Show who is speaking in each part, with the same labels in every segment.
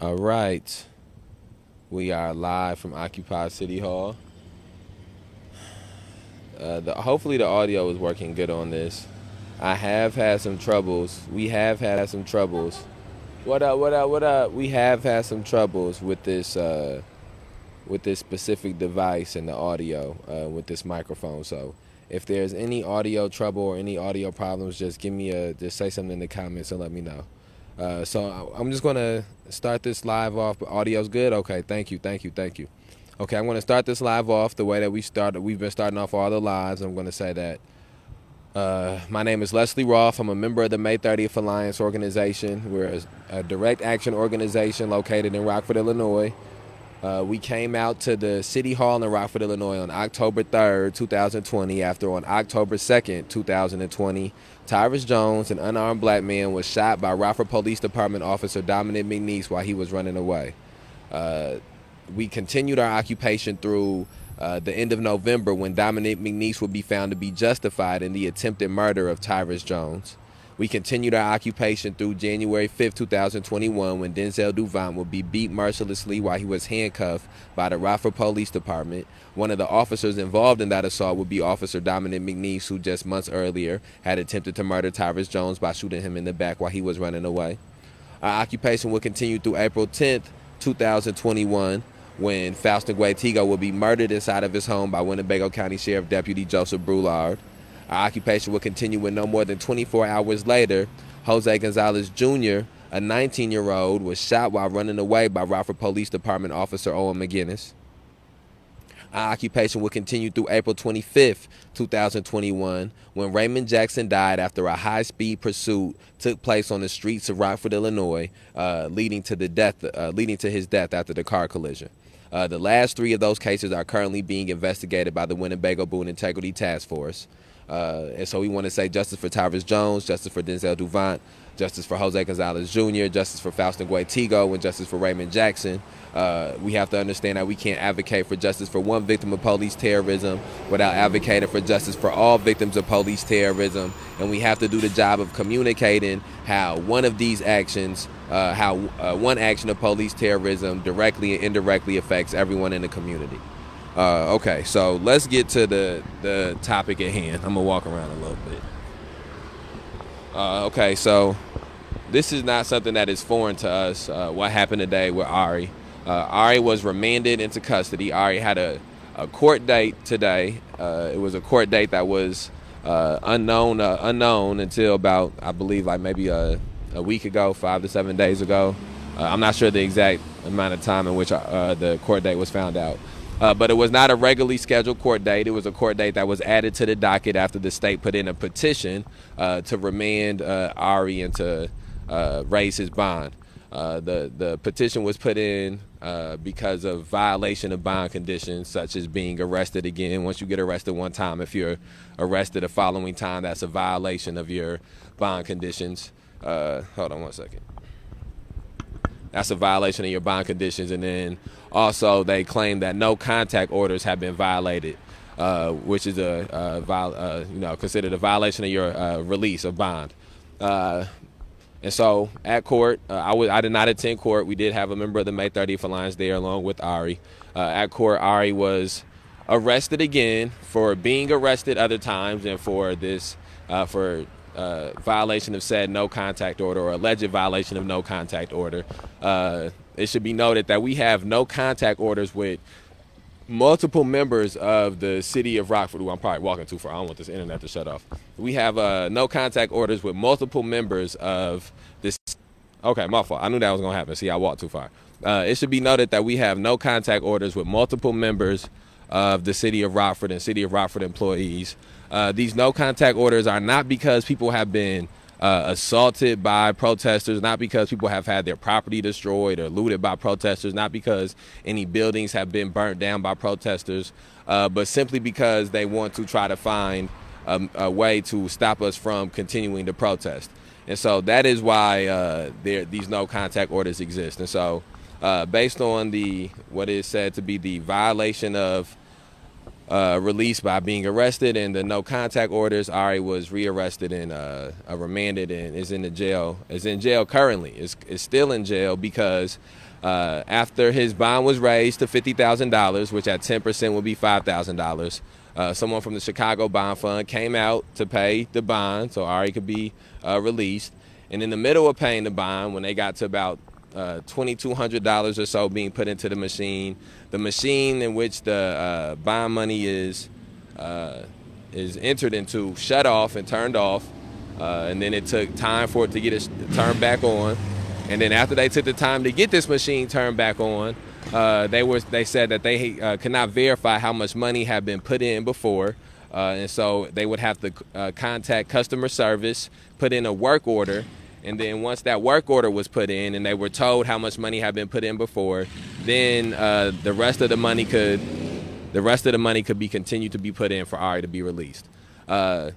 Speaker 1: All right. We are live from Occupy City Hall. Hopefully the audio is working good on this. I have had some troubles. We have had some troubles. What up? What up? What up? We have had some troubles with this specific device and the audio with this microphone. So if there's any audio trouble or any audio problems, just say something in the comments and let me know. So I'm just gonna start this live off. Audio's good. Okay. Thank you. Thank you. Thank you. Okay, I'm gonna start this live off the way that we started. We've been starting off all the lives. I'm gonna say that my name is Leslie Roth. I'm a member of the May 30th Alliance organization. We're a direct action organization located in Rockford, Illinois. We came out to the City Hall in Rockford, Illinois on October 3rd, 2020, after on October 2nd, 2020, Tyrus Jones, an unarmed black man, was shot by Rockford Police Department officer Dominic McNeese while he was running away. We continued our occupation through the end of November when Dominic McNeese would be found to be justified in the attempted murder of Tyrus Jones. We continued our occupation through January 5th, 2021, when Denzel Duvant would be beat mercilessly while he was handcuffed by the Rockford Police Department. One of the officers involved in that assault would be Officer Dominic McNeese, who just months earlier had attempted to murder Tyrus Jones by shooting him in the back while he was running away. Our occupation would continue through April 10th, 2021, when Faustin Guaitigo would be murdered inside of his home by Winnebago County Sheriff Deputy Joseph Brulard. Our occupation would continue when no more than 24 hours later, Jose Gonzalez Jr., a 19-year-old, was shot while running away by Rockford Police Department Officer Owen McGinnis. Our occupation would continue through April 25th, 2021, when Raymond Jackson died after a high-speed pursuit took place on the streets of Rockford, Illinois, leading to his death after the car collision. The last three of those cases are currently being investigated by the Winnebago Boone Integrity Task Force. And so we want to say justice for Tyrus Jones, justice for Denzel Duvant, justice for Jose Gonzalez Jr., justice for Faustin Guaitigo, and justice for Raymond Jackson. We have to understand that we can't advocate for justice for one victim of police terrorism without advocating for justice for all victims of police terrorism. And we have to do the job of communicating how one of these actions, one action of police terrorism directly and indirectly affects everyone in the community. Okay, so let's get to the topic at hand. I'm gonna walk around a little bit. Okay, so this is not something that is foreign to us. What happened today with Ari? Ari was remanded into custody. Ari had a court date today. It was a court date that was unknown until about, I believe, like maybe a week ago, 5 to 7 days ago. I'm not sure the exact amount of time in which the court date was found out. But it was not a regularly scheduled court date. It was a court date that was added to the docket after the state put in a petition to remand Ari and to raise his bond. The petition was put in because of violation of bond conditions, such as being arrested again. Once you get arrested one time, if you're arrested the following time, that's a violation of your bond conditions. Hold on one second. That's a violation of your bond conditions. And then also they claim that no contact orders have been violated, which is considered a violation of your release of bond. And so at court, I did not attend court. We did have a member of the May 30th Alliance there along with Ari. At court, Ari was arrested again for being arrested other times and for this violation of said no contact order or alleged violation of no contact order. It should be noted that we have no contact orders with multiple members of the city of Rockford. I'm probably walking too far. I don't want this internet to shut off. We have no contact orders with multiple members of this. Okay, my fault. I knew that was going to happen. See, I walked too far. It should be noted that we have no contact orders with multiple members of the city of Rockford and city of Rockford employees. These no contact orders are not because people have been assaulted by protesters, not because people have had their property destroyed or looted by protesters, not because any buildings have been burnt down by protesters, but simply because they want to try to find a way to stop us from continuing to protest. And so that is why these no contact orders exist. And so based on what is said to be the violation of released by being arrested, and the no contact orders. Ari was rearrested and remanded and is in the jail. Is in jail currently. Is still in jail because after his bond was raised to $50,000, which at 10% would be $5,000. Someone from the Chicago Bond Fund came out to pay the bond so Ari could be released. And in the middle of paying the bond, when they got to about $2,200 or so being put into the machine in which the bond money is entered into, shut off and turned off, and then it took time for it to get it turned back on. And then after they took the time to get this machine turned back on, they said that they could not verify how much money had been put in before, and so they would have to contact customer service, put in a work order. And then once that work order was put in and they were told how much money had been put in before, then the rest of the money could be continued to be put in for Ari to be released. The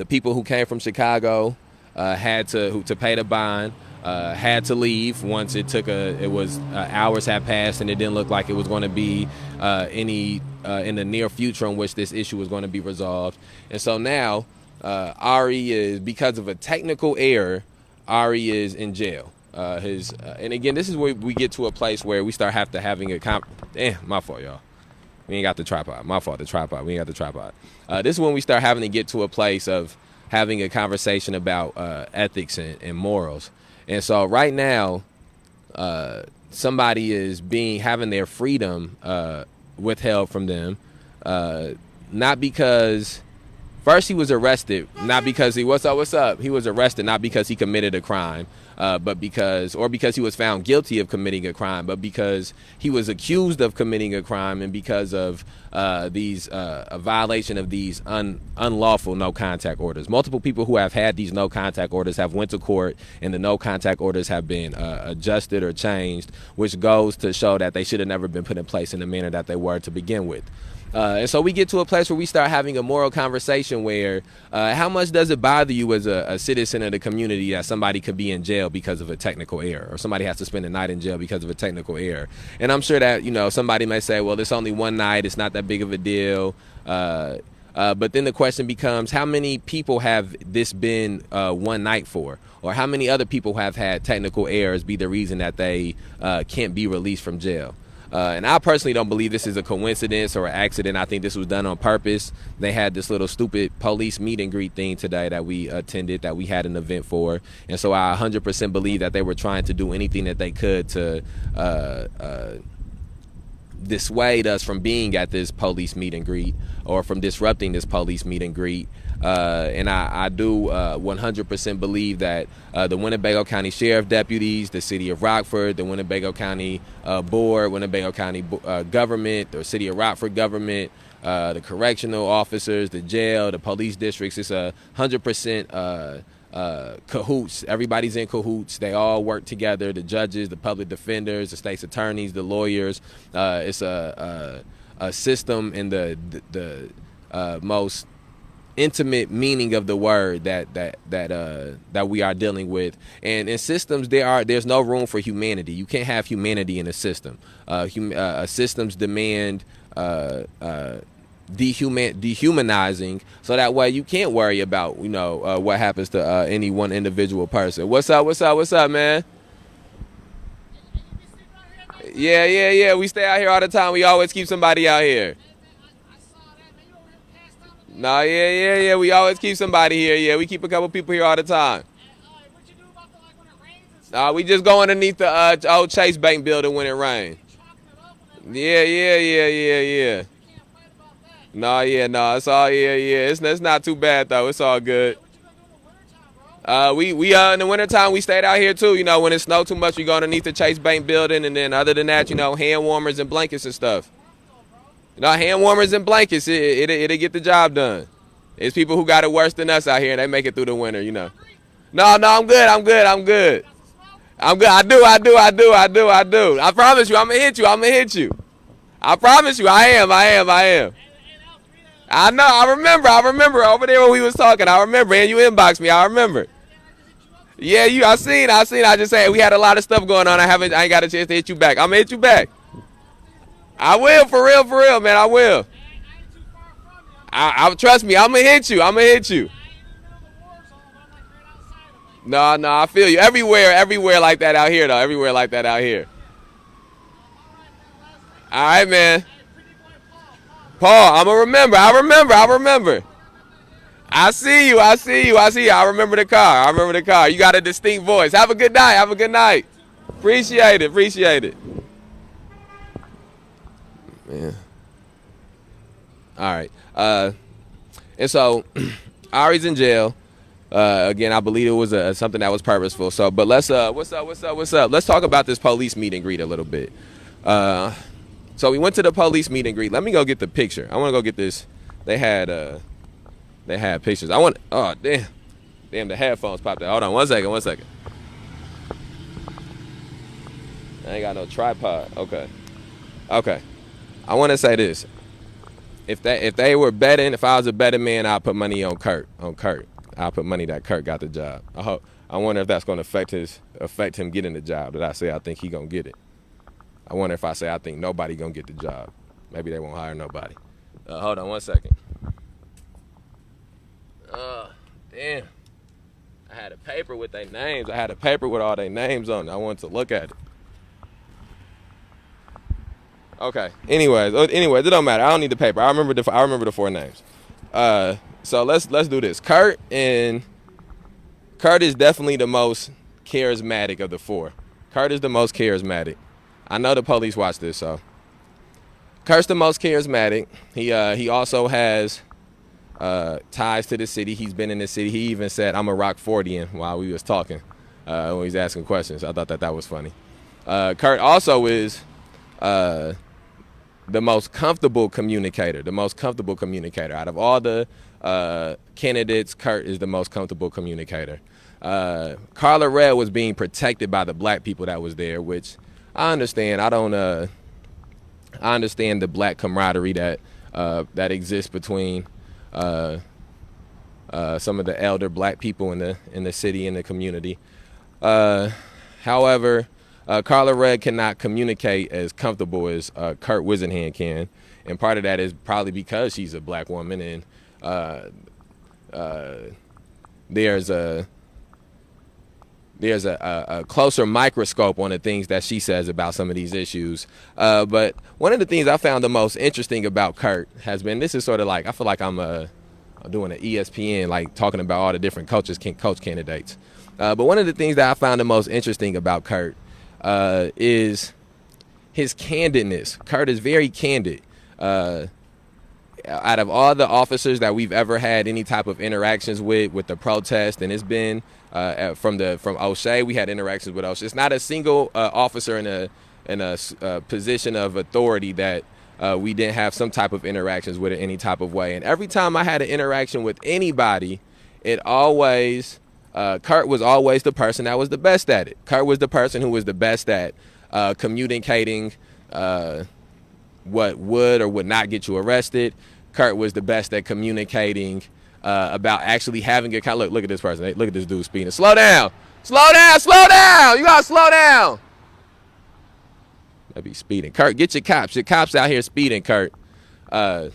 Speaker 1: people who came from Chicago had to pay the bond, had to leave once hours had passed and it didn't look like it was going to be any in the near future in which this issue was going to be resolved. And so now Ari is, because of a technical error, Ari is in jail. And again, this is where we get to a place where we start having my fault, y'all. We ain't got the tripod. My fault, the tripod. We ain't got the tripod. This is when we start having to get to a place of having a conversation about ethics and morals. And so right now, somebody is having their freedom withheld from them, not because. First, he was arrested, not because what's up? He was arrested not because he committed a crime, but because he was found guilty of committing a crime, but because he was accused of committing a crime and because of a violation of these unlawful no contact orders. Multiple people who have had these no contact orders have went to court, and the no contact orders have been adjusted or changed, which goes to show that they should have never been put in place in the manner that they were to begin with. And so we get to a place where we start having a moral conversation where how much does it bother you as a citizen of the community that somebody could be in jail because of a technical error, or somebody has to spend a night in jail because of a technical error? And I'm sure that, somebody may say, well, it's only one night, it's not that big of a deal. But then the question becomes, how many people have this been one night for? Or how many other people have had technical errors be the reason that they can't be released from jail? And I personally don't believe this is a coincidence or an accident. I think this was done on purpose. They had this little stupid police meet and greet thing today that we attended, that we had an event for. And so I 100% believe that they were trying to do anything that they could to dissuade us from being at this police meet and greet, or from disrupting this police meet and greet. And I do 100% believe that the Winnebago County Sheriff Deputies, the City of Rockford, the Winnebago County Board, Winnebago County government, the City of Rockford government, the correctional officers, the jail, the police districts, it's 100% cahoots. Everybody's in cahoots. They all work together. The judges, the public defenders, the state's attorneys, the lawyers. It's a system in the most intimate meaning of the word that we are dealing with. And in systems, there's no room for humanity. You can't have humanity in a system. Systems demand dehumanizing, so that way you can't worry about what happens to any one individual person. What's up, man? Yeah, we stay out here all the time. We always keep somebody out here. No, yeah, we always keep somebody here. Yeah, we keep a couple people here all the time. We just go underneath the old Chase Bank building when it rains. Yeah. No, it's all, yeah. It's not too bad though. It's all good. We in the wintertime we stayed out here too. When it snowed too much, we go underneath the Chase Bank building, and then other than that, hand warmers and blankets and stuff. Hand warmers and blankets, it'll get the job done. It's people who got it worse than us out here, and they make it through the winter. No, I'm good. I'm good. I do. I promise you, I'm gonna hit you. I promise you, I am. I know. I remember over there when we was talking. I remember, and you inboxed me. I remember. Yeah, I seen. I just saying we had a lot of stuff going on. I ain't got a chance to hit you back. I'm gonna hit you back. I will, for real, man. I will. I trust me. I'm gonna hit you. I'm gonna hit you. No, no, I feel you. Everywhere like that out here, though. Everywhere like that out here. All right, man. Paul, I'm gonna remember. I remember. I see you. I see you. I see you. I remember the car. I remember the car. You got a distinct voice. Have a good night. Have a good night. Appreciate it. Appreciate it. Man. All right. And so Ari's in jail. Again, I believe it was something that was purposeful. So, but let's what's up? Let's talk about this police meet and greet a little bit. So we went to the police meet and greet. Let me go get the picture. I want to go get this. They had pictures. Oh damn, the headphones popped out. Hold on, one second. I ain't got no tripod. Okay. I want to say this. If they were betting, if I was a betting man, I'd put money on Kurt. I'll put money that Kurt got the job. I wonder if that's going to affect him getting the job. Did I say I think he going to get it? I wonder if I say I think nobody going to get the job. Maybe they won't hire nobody. Hold on one second. Damn. I had a paper with their names. I had a paper with all their names on it. I wanted to look at it. Okay. Anyways, it don't matter. I don't need the paper. I remember the four names. So let's do this. Kurt is definitely the most charismatic of the four. Kurt is the most charismatic. I know the police watch this, so Kurt's the most charismatic. He also has ties to the city. He's been in the city. He even said, "I'm a Rockfordian" while we was talking when he was asking questions. I thought that was funny. Kurt also is the most comfortable communicator. Out of all the candidates, Kurt is the most comfortable communicator. Carla Red was being protected by the black people that was there, which I understand. I understand the black camaraderie that exists between some of the elder black people in the city and the community. However, Carla Red cannot communicate as comfortable as Kurt Wisenhand can, and part of that is probably because she's a black woman, and there's a closer microscope on the things that she says about some of these issues. But one of the things I found the most interesting about Kurt has been, this is sort of like, I feel like I'm doing an ESPN, like talking about all the different coach candidates. But one of the things that I found the most interesting about Kurt is his candidness. Kurt is very candid. Out of all the officers that we've ever had any type of interactions with the protest, and it's been from O'Shea, we had interactions with O'Shea. It's not a single officer in a position of authority that we didn't have some type of interactions with in any type of way. And every time I had an interaction with anybody, Kurt was always the person that was the best at it. Kurt was the person who was the best at communicating what would or would not get you arrested. Kurt was the best at communicating about actually having a look at this person. Look at this dude speeding. Slow down. You gotta slow down. That'd be speeding. Kurt, get your cops. Your cops out here speeding, Kurt. Kurt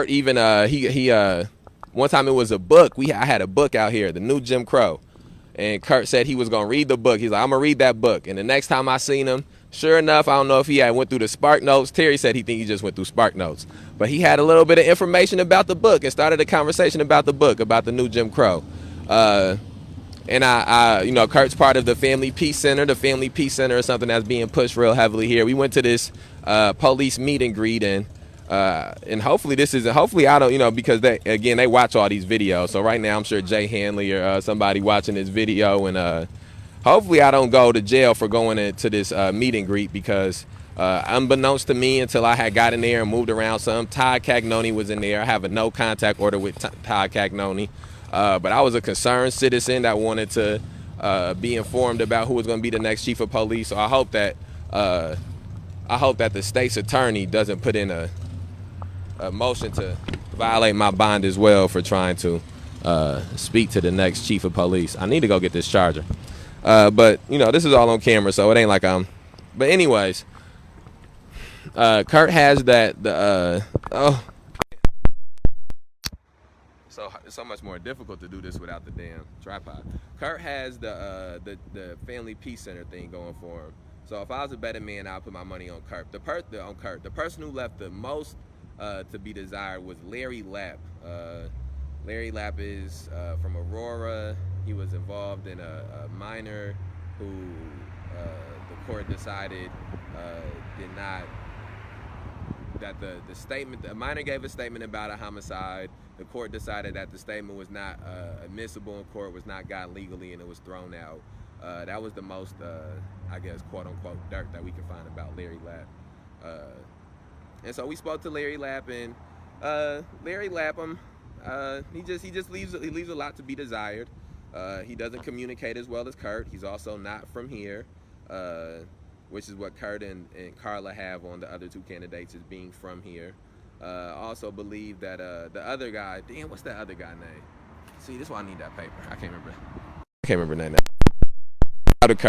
Speaker 1: even he one time it was a book. I had a book out here, The New Jim Crow. And Kurt said he was going to read the book. He's like, I'm going to read that book. And the next time I seen him, sure enough, I don't know if he had went through the Spark Notes. Terry said he just went through Spark Notes. But he had a little bit of information about the book and started a conversation about the book, about the new Jim Crow. And I Kurt's part of the Family Peace Center. The Family Peace Center is something that's being pushed real heavily here. We went to this police meet and greet, and hopefully I don't, because they watch all these videos. So right now I'm sure Jay Hanley or somebody watching this video, and hopefully I don't go to jail for going into this meet and greet, because unbeknownst to me, until I had got in there and moved around some, Todd Cagnoni was in there. I have a no contact order with Todd Cagnoni, but I was a concerned citizen that wanted to be informed about who was going to be the next chief of police. So I hope that the state's attorney doesn't put in a motion to violate my bond as well for trying to speak to the next chief of police. I need to go get this charger. But this is all on camera, so it ain't like I'm. But anyways, Kurt has that. so much more difficult to do this without the damn tripod. Kurt has the family peace center thing going for him. So if I was a betting man, I'd put my money on Kurt. The person who left the most to be desired was Larry Lapp. Larry Lapp is from Aurora. He was involved in a minor who the court decided did not. That the statement, the minor gave a statement about a homicide. The court decided that the statement was not admissible in court, was not gotten legally, and it was thrown out. That was the most, I guess, quote unquote, dirt that we could find about Larry Lapp. And so we spoke to Larry Lapp, and Larry Lapp, he just leaves a lot to be desired. He doesn't communicate as well as Kurt. He's also not from here. Which is what Kurt and Carla have on the other two candidates, is being from here. Also believe that the other guy, damn, what's that other guy name? See, this is why I need that paper. I can't remember that name.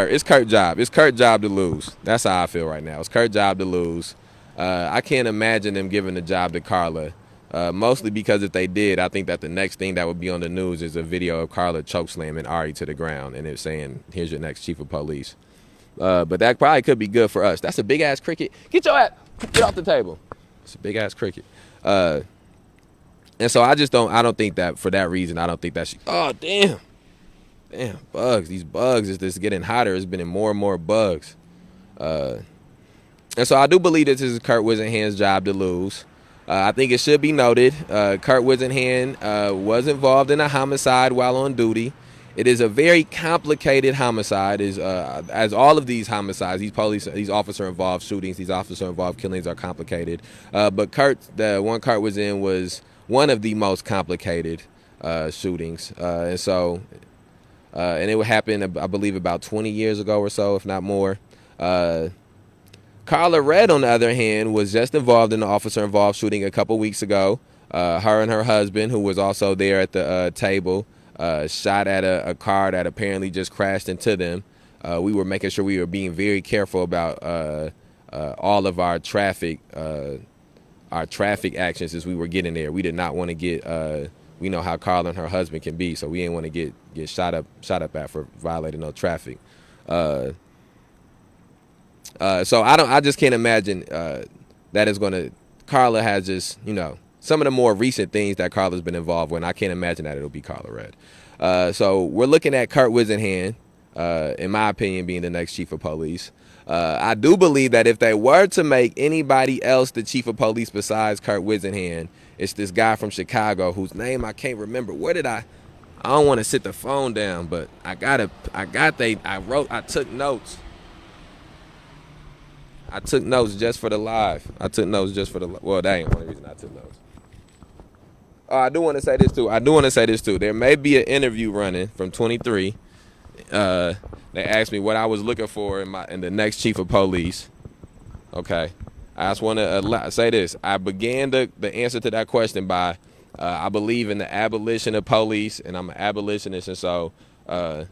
Speaker 1: It's Kurt's job. It's Kurt's job to lose. That's how I feel right now. It's Kurt's job to lose. I can't imagine them giving the job to Carla. Mostly because if they did, I think that the next thing that would be on the news is a video of Carla chokeslamming Ari to the ground, and it's saying, "Here's your next chief of police." But that probably could be good for us. That's a big ass cricket. Get off the table. It's a big ass cricket. And so I don't think that for that reason, I don't think that oh, damn, bugs. These bugs is just getting hotter. It's been more and more bugs. And so I do believe this is Kurt Whisenhand's job to lose. I think it should be noted, Kurt Whisenhand was involved in a homicide while on duty. It is a very complicated homicide, as all of these homicides, these officer-involved shootings, these officer-involved killings are complicated. But the one Kurt was in was one of the most complicated shootings. And it would happen, I believe, about 20 years ago or so, if not more. Carla Red, on the other hand, was just involved in the officer-involved shooting a couple weeks ago. Her and her husband, who was also there at the table, shot at a car that apparently just crashed into them. We were making sure we were being very careful about all of our traffic actions as we were getting there. We did not want to get, we know how Carla and her husband can be, so we didn't want to get shot up at for violating no traffic. So I just can't imagine that is going to. Carla has just, some of the more recent things that Carla's been involved with. I can't imagine that it'll be Carla Red. So we're looking at Kurt Whisenhand, in my opinion, being the next chief of police. I do believe that if they were to make anybody else the chief of police besides Kurt Whisenhand, it's this guy from Chicago whose name I can't remember. I don't want to sit the phone down, but I took notes. I took notes just for the live. Well, that ain't the only reason I took notes. Oh, I do want to say this too. There may be an interview running from 23. They asked me what I was looking for in the next chief of police. Okay. I just want to say this. I began the answer to that question by I believe in the abolition of police, and I'm an abolitionist, and so I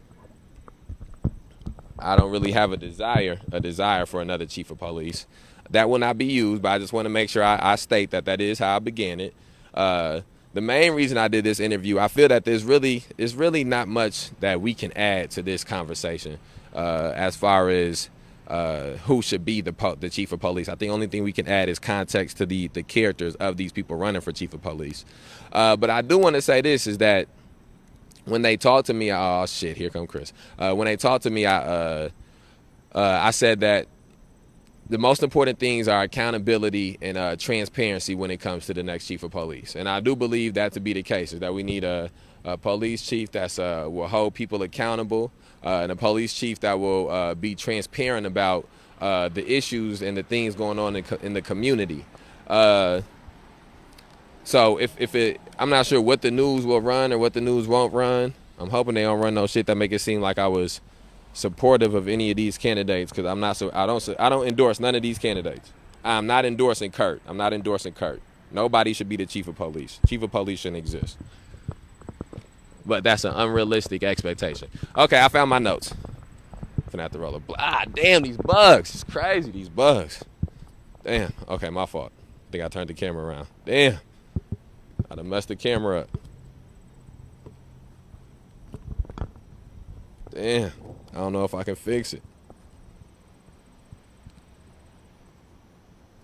Speaker 1: don't really have a desire for another chief of police. That will not be used, but I just want to make sure I state that is how I began it. The main reason I did this interview, I feel that there's really not much that we can add to this conversation as far as who should be the chief of police. I think the only thing we can add is context to the characters of these people running for chief of police. But I do want to say this, is that when they talk to me, oh shit, here come Chris. When they talk to me, I said that the most important things are accountability and transparency when it comes to the next chief of police. And I do believe that to be the case, is that we need a police chief that will hold people accountable, and a police chief that will be transparent about the issues and the things going on in the community. So I'm not sure what the news will run or what the news won't run. I'm hoping they don't run no shit that make it seem like I was supportive of any of these candidates, because I don't endorse none of these candidates. I'm not endorsing Kurt. Nobody should be the chief of police. Chief of police shouldn't exist. But that's an unrealistic expectation. Okay, I found my notes. I'm gonna have to roll a damn, these bugs. It's crazy, these bugs. Damn. Okay, my fault. I think I turned the camera around. Damn. I done messed the camera up. Damn. I don't know if I can fix it.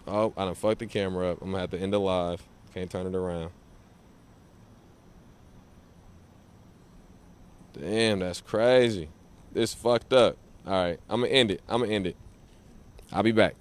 Speaker 1: Oh, I done fucked the camera up. I'm gonna have to end the live. Can't turn it around. Damn, that's crazy. This fucked up. All right, I'm gonna end it. I'll be back.